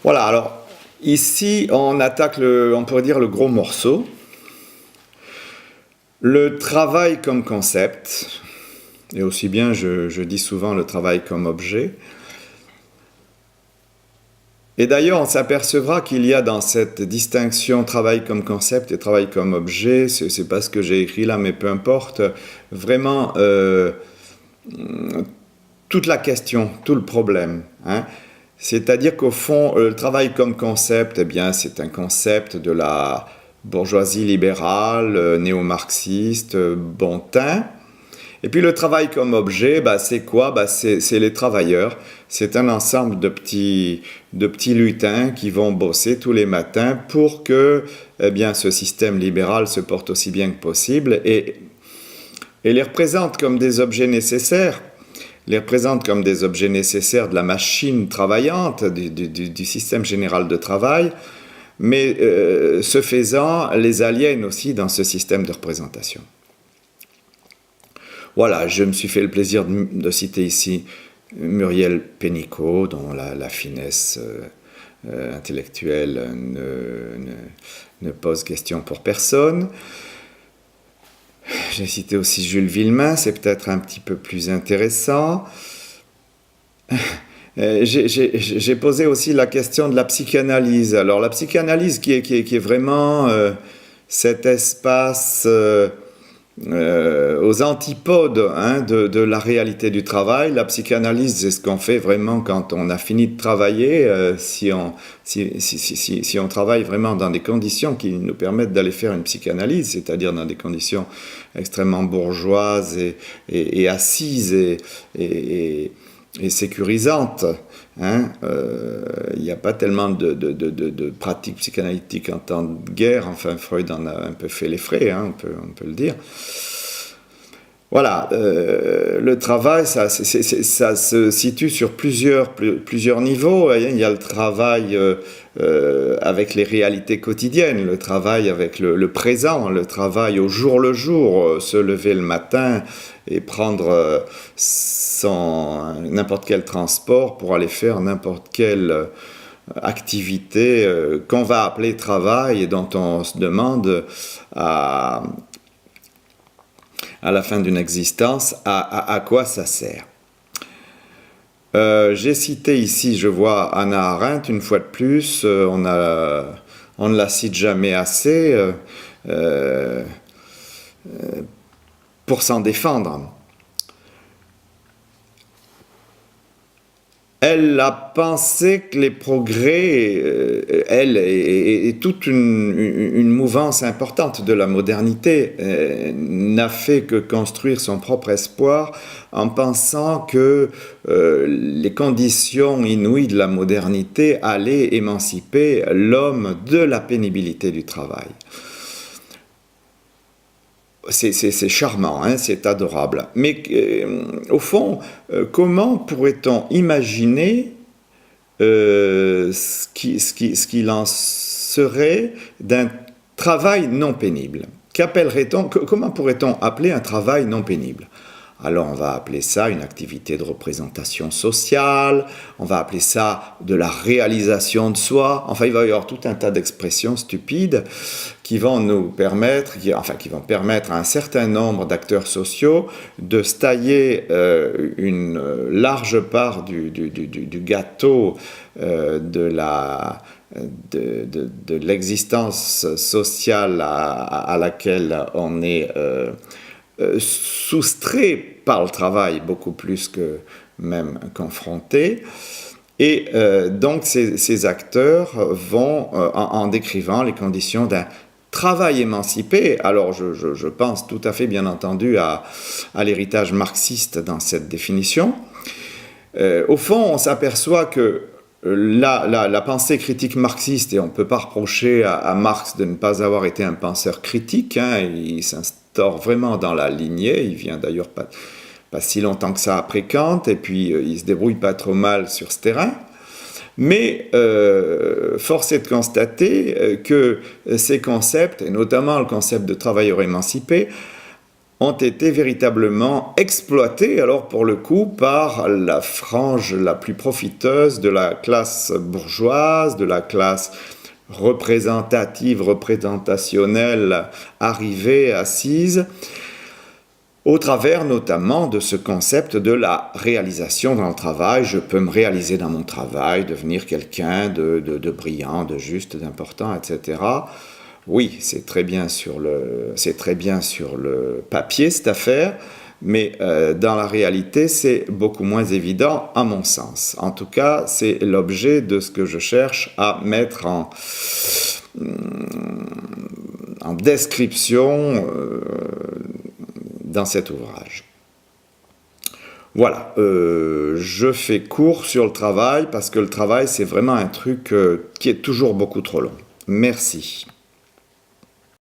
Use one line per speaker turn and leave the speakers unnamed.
Voilà, alors ici on attaque on pourrait dire le gros morceau. Le travail comme concept, et aussi bien je dis souvent le travail comme objet. Et d'ailleurs, on s'apercevra qu'il y a dans cette distinction travail comme concept et travail comme objet, c'est pas ce que j'ai écrit là, mais peu importe, vraiment toute la question, tout le problème. Hein. C'est-à-dire qu'au fond, le travail comme concept, eh bien, c'est un concept de la bourgeoisie libérale, néo-marxiste, bon teint. Et puis le travail comme objet, c'est quoi? C'est les travailleurs. C'est un ensemble de petits lutins qui vont bosser tous les matins pour que ce système libéral se porte aussi bien que possible et les représente comme des objets nécessaires. Les représente comme des objets nécessaires de la machine travaillante, du système général de travail, mais ce faisant, les aliène aussi dans ce système de représentation. Voilà, je me suis fait le plaisir de citer ici Muriel Pénicaud, dont la finesse intellectuelle ne pose question pour personne. J'ai cité aussi Jules Villemin, c'est peut-être un petit peu plus intéressant. J'ai posé aussi la question de la psychanalyse. Alors la psychanalyse qui est vraiment cet espace aux antipodes de la réalité du travail. La psychanalyse, c'est ce qu'on fait vraiment quand on a fini de travailler, si on travaille vraiment dans des conditions qui nous permettent d'aller faire une psychanalyse, c'est-à-dire dans des conditions extrêmement bourgeoises et assises et sécurisantes. Il n'y a pas tellement de pratiques psychanalytiques en temps de guerre. Enfin, Freud en a un peu fait les frais, on peut le dire. Voilà, le travail, ça se situe sur plusieurs niveaux. Il y a le travail avec les réalités quotidiennes, le travail avec le présent, le travail au jour le jour, se lever le matin et prendre n'importe quel transport pour aller faire n'importe quelle activité qu'on va appeler travail et dont on se demande à la fin d'une existence à quoi ça sert. J'ai cité ici, je vois Hannah Arendt, une fois de plus, on ne la cite jamais assez pour s'en défendre. Elle a pensé que les progrès, elle et toute une mouvance importante de la modernité, n'a fait que construire son propre espoir en pensant que les conditions inouïes de la modernité allaient émanciper l'homme de la pénibilité du travail. C'est charmant, c'est adorable. Mais au fond, comment pourrait-on imaginer ce qu'il en serait d'un travail non pénible? Comment pourrait-on appeler un travail non pénible? Alors on va appeler ça une activité de représentation sociale, on va appeler ça de la réalisation de soi. Enfin, il va y avoir tout un tas d'expressions stupides qui vont nous permettre, qui vont permettre à un certain nombre d'acteurs sociaux de se tailler une large part du gâteau de l'existence sociale à laquelle on est soustrait par le travail, beaucoup plus que même confronté. Et donc ces acteurs vont, en décrivant les conditions d'un travail émancipé, alors je pense tout à fait bien entendu à l'héritage marxiste dans cette définition, au fond on s'aperçoit que la pensée critique marxiste, et on ne peut pas reprocher à Marx de ne pas avoir été un penseur critique, il s'instaure vraiment dans la lignée, il vient d'ailleurs pas si longtemps que ça après Kant, et puis il se débrouille pas trop mal sur ce terrain. Mais force est de constater que ces concepts, et notamment le concept de travailleur émancipé, ont été véritablement exploités, alors pour le coup, par la frange la plus profiteuse de la classe bourgeoise, de la classe représentative, représentationnelle, arrivée, assise, au travers notamment de ce concept de la réalisation dans le travail. Je peux me réaliser dans mon travail, devenir quelqu'un de brillant, de juste, d'important, etc. Oui, c'est très bien sur le papier cette affaire, mais dans la réalité, c'est beaucoup moins évident à mon sens. En tout cas, c'est l'objet de ce que je cherche à mettre en description dans cet ouvrage. Voilà, je fais court sur le travail parce que le travail, c'est vraiment un truc qui est toujours beaucoup trop long. Merci.